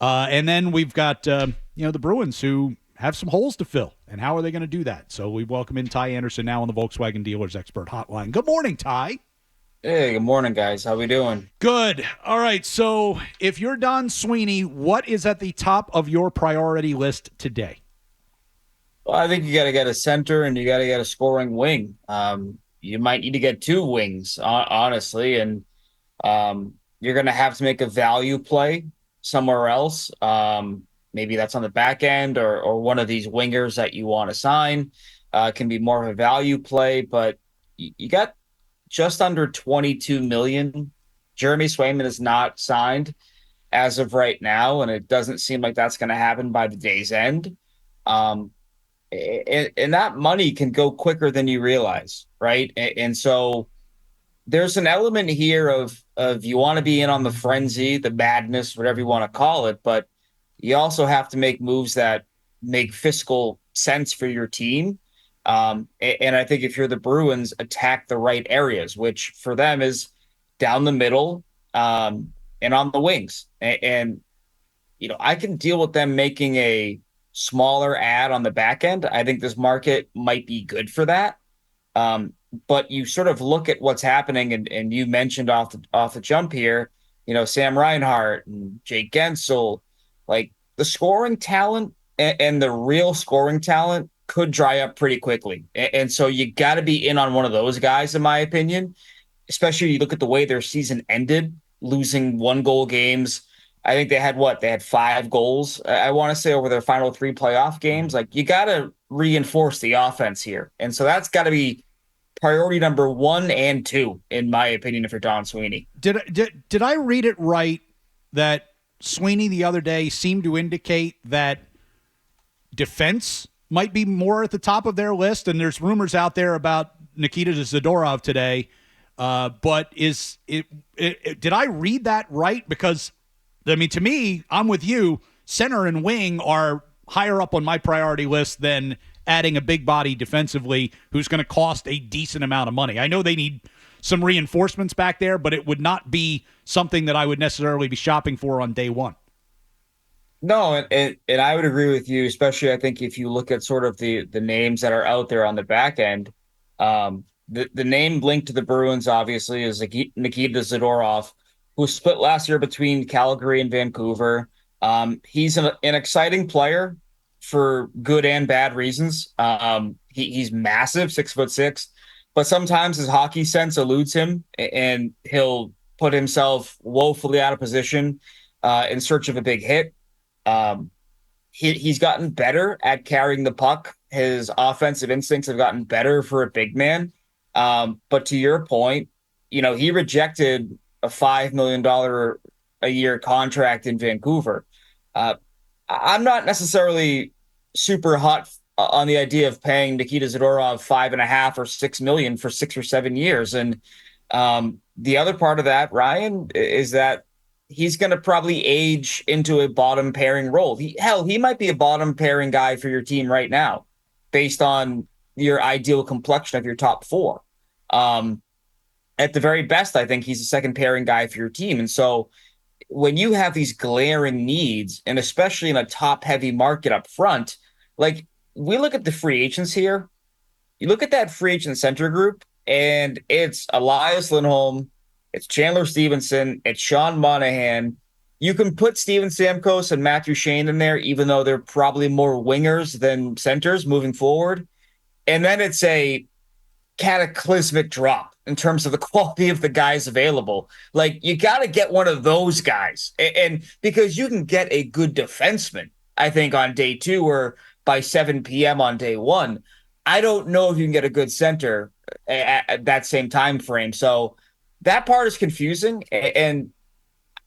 And then we've got, the Bruins who have some holes to fill. And how are they going to do that? So we welcome in Ty Anderson now on the Volkswagen Dealers Expert Hotline. Good morning, Ty. Hey, good morning, guys. How we doing? Good. All right. So if you're Don Sweeney, what is at the top of your priority list today? Well, I think you got to get a center and you got to get a scoring wing. You might need to get two wings, honestly, and you're going to have to make a value play somewhere else. Maybe that's on the back end or one of these wingers that you want to sign. Can be more of a value play, but you got just under 22 million. Jeremy Swayman is not signed as of right now, and it doesn't seem like that's going to happen by the day's end. Um, and that money can go quicker than you realize, right? And so there's an element here of you want to be in on the frenzy, the madness, whatever you want to call it, but you also have to make moves that make fiscal sense for your team. And I think if you're the Bruins, attack the right areas, which for them is down the middle and on the wings. And I can deal with them making a smaller ad on the back end. I think this market might be good for that. But you sort of look at what's happening, and you mentioned off the jump here, Sam Reinhart and Jake Gensel, like the scoring talent and the real scoring talent could dry up pretty quickly. And so you got to be in on one of those guys, in my opinion, especially you look at the way their season ended, losing 1-goal games. I think they had 5 goals, I want to say, over their final 3 playoff games. Like, you got to reinforce the offense here. And so that's got to be priority number 1 and 2, in my opinion, if you're Don Sweeney. Did I read it right that Sweeney the other day seemed to indicate that defense might be more at the top of their list? And there's rumors out there about Nikita Zadorov today. But did I read that right? Because, I mean, to me, I'm with you. Center and wing are higher up on my priority list than adding a big body defensively who's going to cost a decent amount of money. I know they need some reinforcements back there, but it would not be something that I would necessarily be shopping for on day one. No, and I would agree with you, especially I think if you look at sort of the names that are out there on the back end. The name linked to the Bruins, obviously, is Nikita Zadorov, who split last year between Calgary and Vancouver. He's an exciting player for good and bad reasons. He's massive, 6'6", but sometimes his hockey sense eludes him, and he'll put himself woefully out of position in search of a big hit. He's gotten better at carrying the puck. His offensive instincts have gotten better for a big man. But to your point, he rejected a $5 million a year contract in Vancouver. I'm not necessarily super hot on the idea of paying Nikita Zadorov $5.5 or $6 million for 6 or 7 years. And the other part of that, Ryan, is that he's going to probably age into a bottom pairing role. He might be a bottom pairing guy for your team right now, based on your ideal complexion of your top 4. At the very best, I think he's a second pairing guy for your team. And so when you have these glaring needs, and especially in a top heavy market up front, like, we look at the free agents here, you look at that free agent center group, and it's Elias Lindholm, it's Chandler Stevenson, it's Sean Monahan. You can put Steven Stamkos and Matthew Shane in there, even though they're probably more wingers than centers moving forward. And then it's a cataclysmic drop in terms of the quality of the guys available. Like, you got to get one of those guys. And because you can get a good defenseman, I think, on day 2 or by 7 p.m. on day 1. I don't know if you can get a good center at that same time frame. So that part is confusing, and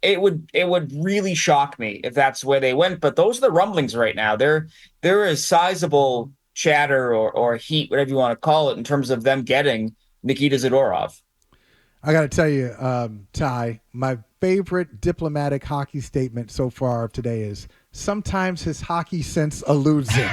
it would really shock me if that's where they went. But those are the rumblings right now. There is sizable chatter or heat, whatever you want to call it, in terms of them getting Nikita Zadorov. I got to tell you, Ty, my favorite diplomatic hockey statement so far of today is, sometimes his hockey sense eludes him.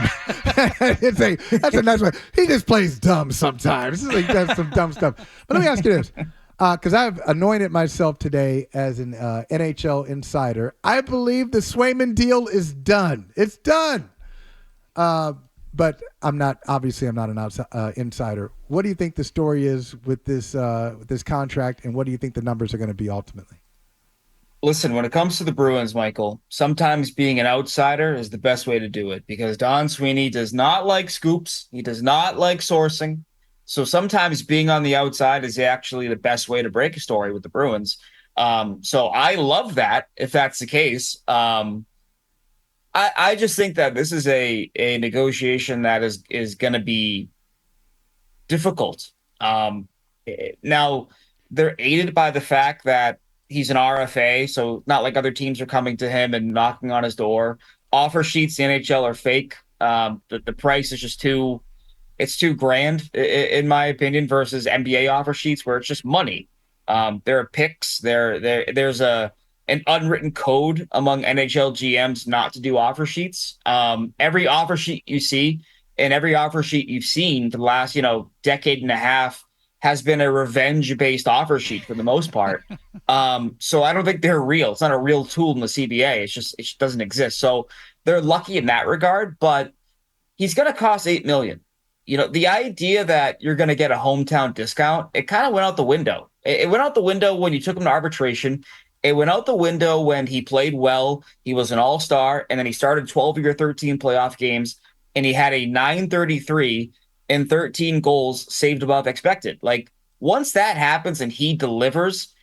That's a nice one. He just plays dumb sometimes. He does some dumb stuff. But let me ask you this. Because I've anointed myself today as an NHL insider. I believe the Swayman deal is done. It's done. But I'm not. Obviously, I'm not an insider. What do you think the story is with this contract, and what do you think the numbers are going to be ultimately? Listen, when it comes to the Bruins, Michael, sometimes being an outsider is the best way to do it because Don Sweeney does not like scoops. He does not like sourcing. So sometimes being on the outside is actually the best way to break a story with the Bruins. So I love that if that's the case. I just think that this is a negotiation that is going to be difficult. Now they're aided by the fact that he's an RFA, so not like other teams are coming to him and knocking on his door. Offer sheets, the NHL are fake. The price is just it's too grand in my opinion versus NBA offer sheets where it's just money. There are picks. There's an unwritten code among NHL GMs not to do offer sheets. Every offer sheet you see and every offer sheet you've seen for the last, decade and a half has been a revenge-based offer sheet for the most part. So I don't think they're real. It's not a real tool in the CBA. It just doesn't exist. So they're lucky in that regard, but he's going to cost $8 million. The idea that you're going to get a hometown discount, it kind of went out the window. It went out the window when you took him to arbitration. It went out the window when he played well. He was an all-star, and then he started 12 of your 13 playoff games, and he had a .933 and 13 goals saved above expected. Like, once that happens and he delivers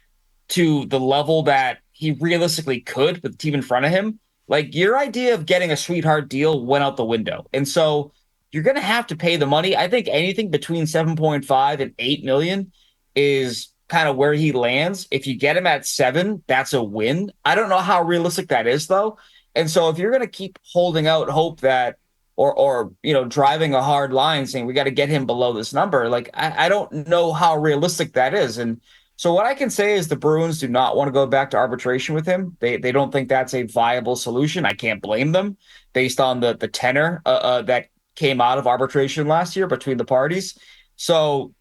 to the level that he realistically could with the team in front of him, like, your idea of getting a sweetheart deal went out the window. And so you're going to have to pay the money. I think anything between 7.5 and 8 million is kind of where he lands. If you get him at 7, that's a win. I don't know how realistic that is, though. And so if you're going to keep holding out hope that or driving a hard line saying we got to get him below this number, like, I don't know how realistic that is. And so what I can say is the Bruins do not want to go back to arbitration with him. They don't think that's a viable solution. I can't blame them based on the tenor that came out of arbitration last year between the parties. So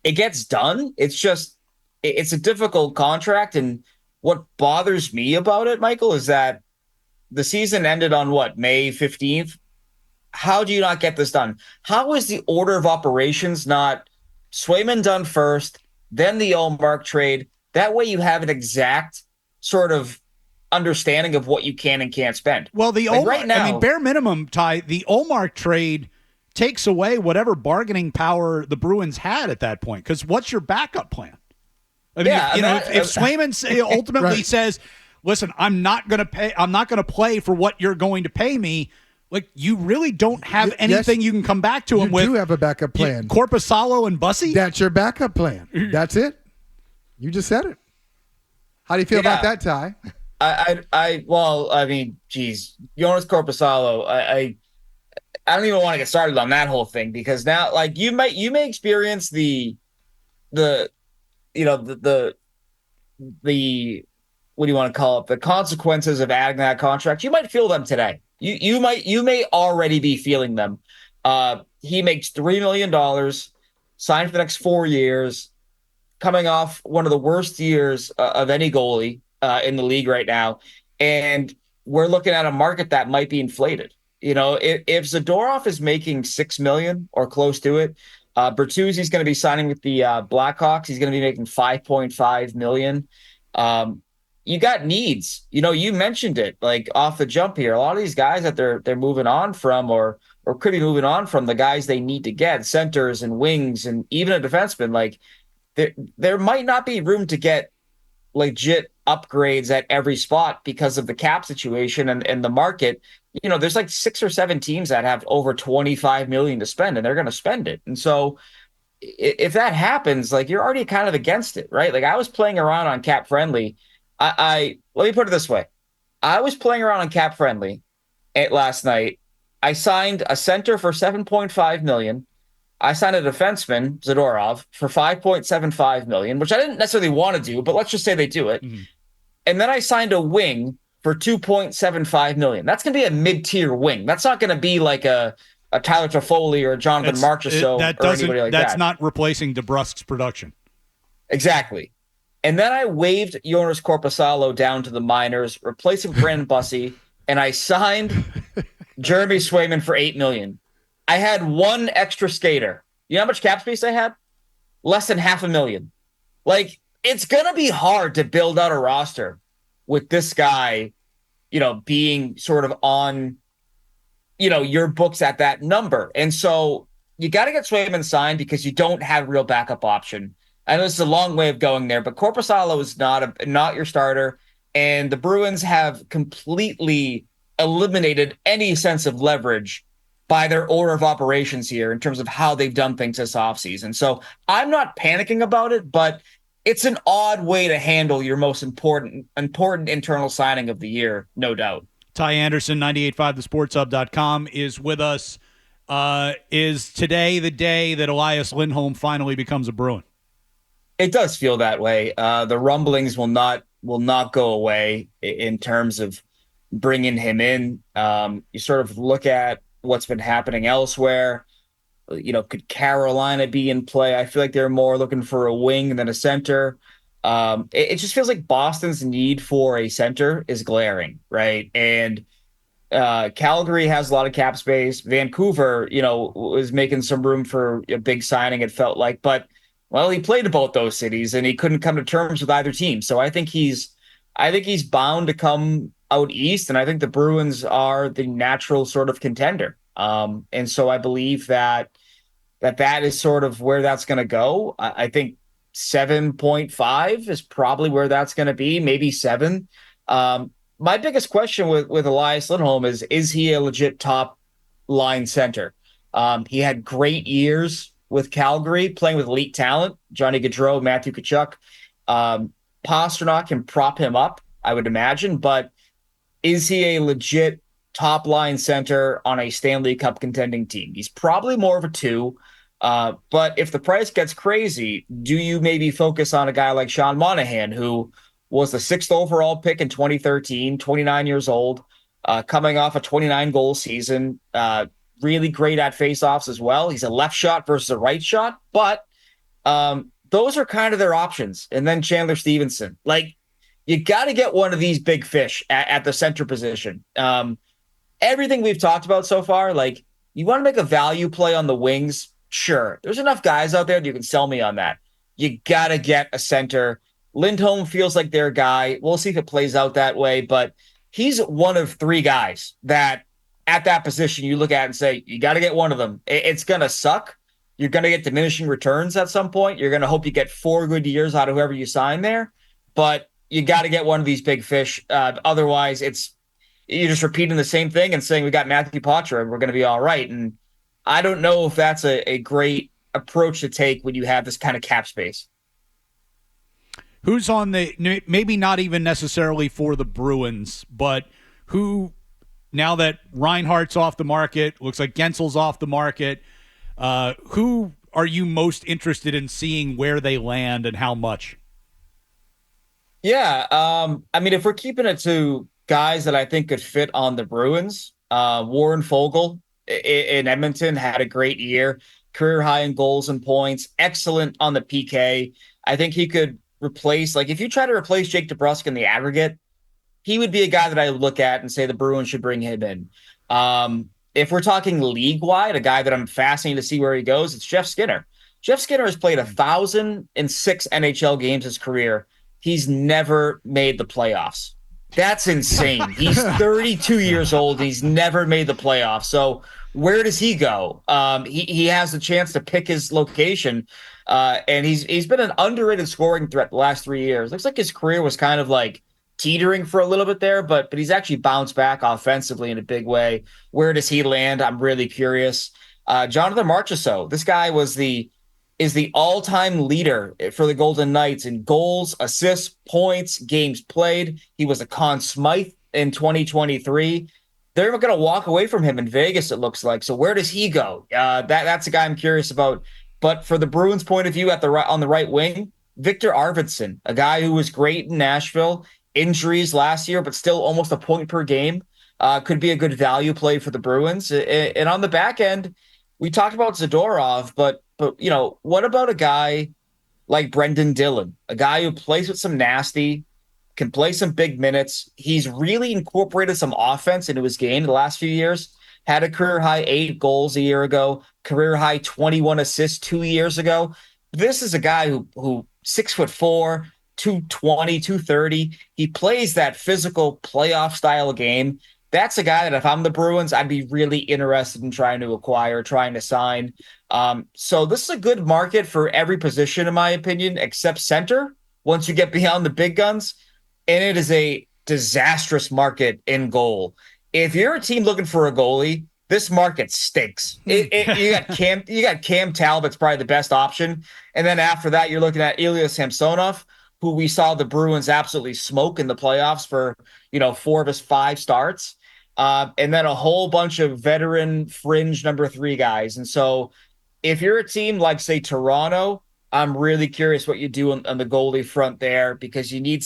it gets done. It's a difficult contract. And what bothers me about it, Michael, is that the season ended on May 15th. How do you not get this done? How is the order of operations not Swayman done first, then the Ullmark trade? That way you have an exact sort of understanding of what you can and can't spend. Well, right now, bare minimum, Ty, the Ullmark trade takes away whatever bargaining power the Bruins had at that point. Because what's your backup plan? I mean, if Swayman ultimately right. says, "Listen, I'm not going to play for what you're going to pay me," like, you really don't have anything you can come back to him with. You do have a backup plan. Corpusalo and Bussy? That's your backup plan. That's it. You just said it. How do you feel about that, Ty? Geez, Jonas Corpusalo, I don't even want to get started on that whole thing because now, like, you may experience the what do you want to call it? The consequences of adding that contract. You might feel them today. You may already be feeling them. He makes $3 million, signed for the next 4 years, coming off one of the worst years of any goalie in the league right now, and we're looking at a market that might be inflated. If Zadorov is making $6 million or close to it, Bertuzzi's going to be signing with the Blackhawks. He's going to be making $5.5 million. You got needs. You mentioned it, like, off the jump here. A lot of these guys that they're moving on from or could be moving on from, the guys they need to get, centers and wings and even a defenseman, like, there might not be room to get legit upgrades at every spot because of the cap situation and the market. There's like 6 or 7 teams that have over $25 million to spend, and they're going to spend it. And so if that happens, like, you're already kind of against it, right? Like, I was playing around on Cap Friendly. I let me put it this way. I was playing around on Cap Friendly last night. I signed a center for $7.5 million. I signed a defenseman, Zadorov, for $5.75 million, which I didn't necessarily want to do, but let's just say they do it. Mm-hmm. And then I signed a wing for $2.75 million. That's going to be a mid-tier wing. That's not going to be like a Tyler Toffoli or a Jonathan Marchessault or anybody like that. That's not replacing DeBrusque's production. Exactly. And then I waved Jonas Corposalo down to the minors, replaced him with Brandon Bussey, and I signed Jeremy Swayman for $8 million. I had one extra skater. You know how much cap space I had? Less than $500,000. Like, it's gonna be hard to build out a roster with this guy, being sort of on, your books at that number. And so you got to get Swayman signed because you don't have a real backup option. I know this is a long way of going there, but Korpisalo is not your starter, and the Bruins have completely eliminated any sense of leverage by their order of operations here in terms of how they've done things this offseason. So I'm not panicking about it, but it's an odd way to handle your most important internal signing of the year, no doubt. Ty Anderson, 98.5thesportshub.com, is with us. Is today the day that Elias Lindholm finally becomes a Bruin? It does feel that way. The rumblings will not go away in terms of bringing him in. You sort of look at what's been happening elsewhere. Could Carolina be in play? I feel like they're more looking for a wing than a center. It just feels like Boston's need for a center is glaring, right? And Calgary has a lot of cap space. Vancouver, was making some room for a big signing, it felt like. But, well, he played in both those cities, and he couldn't come to terms with either team. So I think he's bound to come out east, and I think the Bruins are the natural sort of contender. And so I believe that is sort of where that's going to go. I think 7.5 is probably where that's going to be, maybe 7. My biggest question with Elias Lindholm is he a legit top line center? He had great years with Calgary, playing with elite talent, Johnny Gaudreau, Matthew Tkachuk. Pastrnak can prop him up, I would imagine, but is he a legit top line center on a Stanley Cup contending team? He's probably more of a 2. But if the price gets crazy, do you maybe focus on a guy like Sean Monahan, who was the 6th overall pick in 2013, 29 years old, coming off a 29-goal season, really great at faceoffs as well. He's a left shot versus a right shot, but those are kind of their options. And then Chandler Stevenson. Like, you got to get one of these big fish at the center position. Everything we've talked about so far, like, you want to make a value play on the wings? Sure. There's enough guys out there that you can sell me on that. You got to get a center. Lindholm feels like their guy. We'll see if it plays out that way, but he's one of 3 guys that at that position you look at and say, you got to get one of them. It's going to suck. You're going to get diminishing returns at some point. You're going to hope you get 4 good years out of whoever you sign there, but you got to get one of these big fish. Otherwise, you're just repeating the same thing and saying we got Matthew Poitras and we're going to be all right. And I don't know if that's a great approach to take when you have this kind of cap space. Who's on the, maybe not even necessarily for the Bruins, but who, now that Reinhardt's off the market, looks like Gensel's off the market, who are you most interested in seeing where they land and how much? Yeah. I mean, if we're keeping it to guys that I think could fit on the Bruins, Warren Foegele in Edmonton had a great year, career high in goals and points, excellent on the PK. I think he could replace, like, if you try to replace Jake DeBrusk in the aggregate, he would be a guy that I would look at and say the Bruins should bring him in. If we're talking league-wide, a guy that I'm fascinated to see where he goes, it's Jeff Skinner. Jeff Skinner has played 1,006 NHL games his career. He's never made the playoffs. That's insane. He's 32 years old. He's never made the playoffs. So where does he go? He has the chance to pick his location, and he's been an underrated scoring threat the last 3 years. Looks like his career was kind of like teetering for a little bit there, but he's actually bounced back offensively in a big way. Where does he land? I'm really curious. Jonathan Marchessault. This guy is the all-time leader for the Golden Knights in goals, assists, points, games played. He was a Conn Smythe in 2023. They're going to walk away from him in Vegas, it looks like. So where does he go? That's a guy I'm curious about. But for the Bruins' point of view on the right wing, Victor Arvidsson, a guy who was great in Nashville, injuries last year, but still almost a point per game, could be a good value play for the Bruins. And on the back end, we talked about Zadorov, but what about a guy like Brendan Dillon, a guy who plays with some nasty, can play some big minutes. He's really incorporated some offense into his game the last few years. Had a career high 8 goals a year ago, career high 21 assists 2 years ago. This is a guy who 6'4", 220, 230. He plays that physical playoff style of game. That's a guy that if I'm the Bruins, I'd be really interested in trying to acquire, trying to sign. So this is a good market for every position, in my opinion, except center. Once you get beyond the big guns, and it is a disastrous market in goal. If you're a team looking for a goalie, this market stinks. You got Cam Talbot's probably the best option, and then after that, you're looking at Ilya Samsonov, who we saw the Bruins absolutely smoke in the playoffs for 4 of his 5 starts, and then a whole bunch of veteran fringe number 3 guys. And so, if you're a team like say Toronto, I'm really curious what you do on the goalie front there, because you need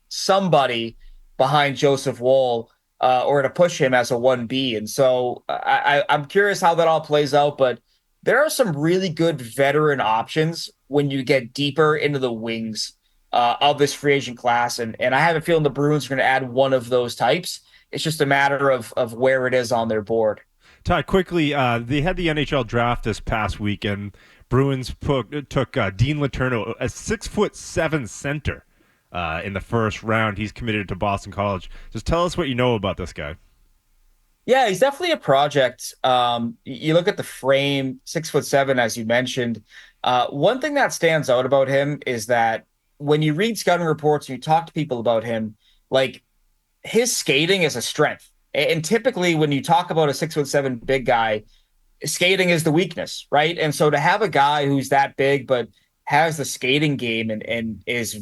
somebody behind Joseph Woll or to push him as a 1B. And so I'm curious how that all plays out, but there are some really good veteran options when you get deeper into the wings of this free agent class. And I have a feeling the Bruins are going to add one of those types. It's just a matter of where it is on their board. Ty, quickly, they had the NHL draft this past weekend. Bruins took Dean Letourneau, a 6'7" center, in the first round. He's committed to Boston College. Just tell us what you know about this guy. Yeah, he's definitely a project. You look at the frame, 6'7", as you mentioned. One thing that stands out about him is that when you read scouting reports and you talk to people about him, like his skating is a strength. And typically when you talk about a 6'7" big guy, skating is the weakness, right? And so to have a guy who's that big but has the skating game and is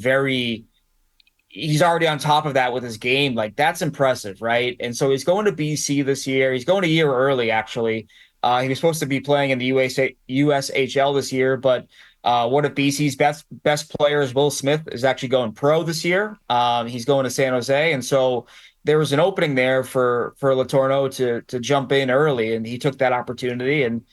he's already on top of that with his game, like that's impressive, right? And so he's going to BC this year. He's going a year early, actually. He was supposed to be playing in the USHL this year, but one of BC's best players, Will Smith, is actually going pro this year. He's going to San Jose, and so there was an opening there for Letourneau to jump in early, and he took that opportunity. And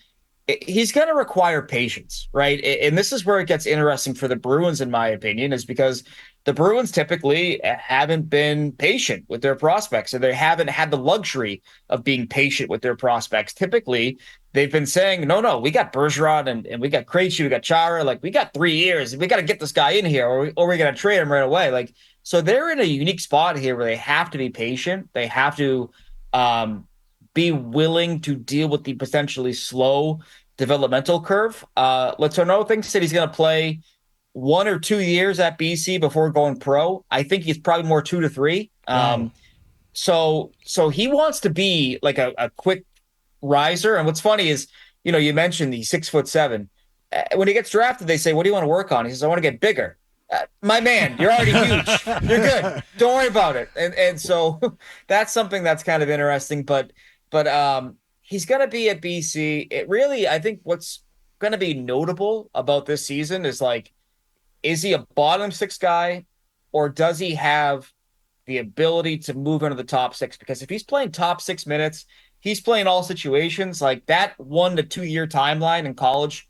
he's going to require patience, right? And this is where it gets interesting for the Bruins, in my opinion, is because the Bruins typically haven't been patient with their prospects, and they haven't had the luxury of being patient with their prospects. Typically, they've been saying, no, we got Bergeron and we got Krejci, we got Chara, like we got 3 years. We got to get this guy in here or we're going to trade him right away. Like, so they're in a unique spot here where they have to be patient. They have to be willing to deal with the potentially slow developmental curve. Letourneau thinks that he's going to play 1 or 2 years at BC before going pro. I think he's probably more 2 to 3. So he wants to be like a quick riser. And what's funny is, you mentioned he's 6'7". When he gets drafted, they say, "What do you want to work on?" He says, "I want to get bigger." My man, you're already huge. You're good. Don't worry about it. And so that's something that's kind of interesting. But he's going to be at BC. It really, I think what's going to be notable about this season is like, is he a bottom 6 guy, or does he have the ability to move into the top 6? Because if he's playing top 6 minutes, he's playing all situations. Like that 1 to 2 year timeline in college,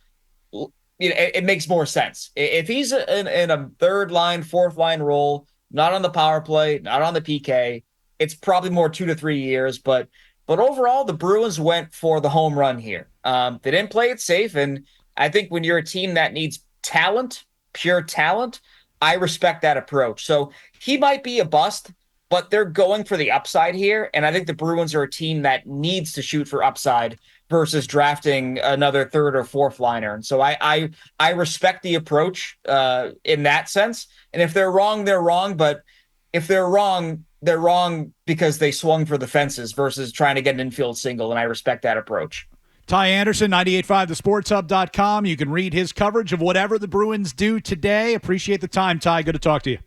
it makes more sense. If he's in a 3rd line, 4th line role, not on the power play, not on the PK, it's probably more 2 to 3 years. But overall, the Bruins went for the home run here. They didn't play it safe, and I think when you're a team that needs talent, pure talent, I respect that approach. So he might be a bust, but they're going for the upside here, and I think the Bruins are a team that needs to shoot for upside versus drafting another 3rd or 4th liner. And so I respect the approach in that sense. And if they're wrong, they're wrong. But if they're wrong because they swung for the fences versus trying to get an infield single, and I respect that approach. Ty Anderson, 98.5thesportshub.com. You can read his coverage of whatever the Bruins do today. Appreciate the time, Ty. Good to talk to you.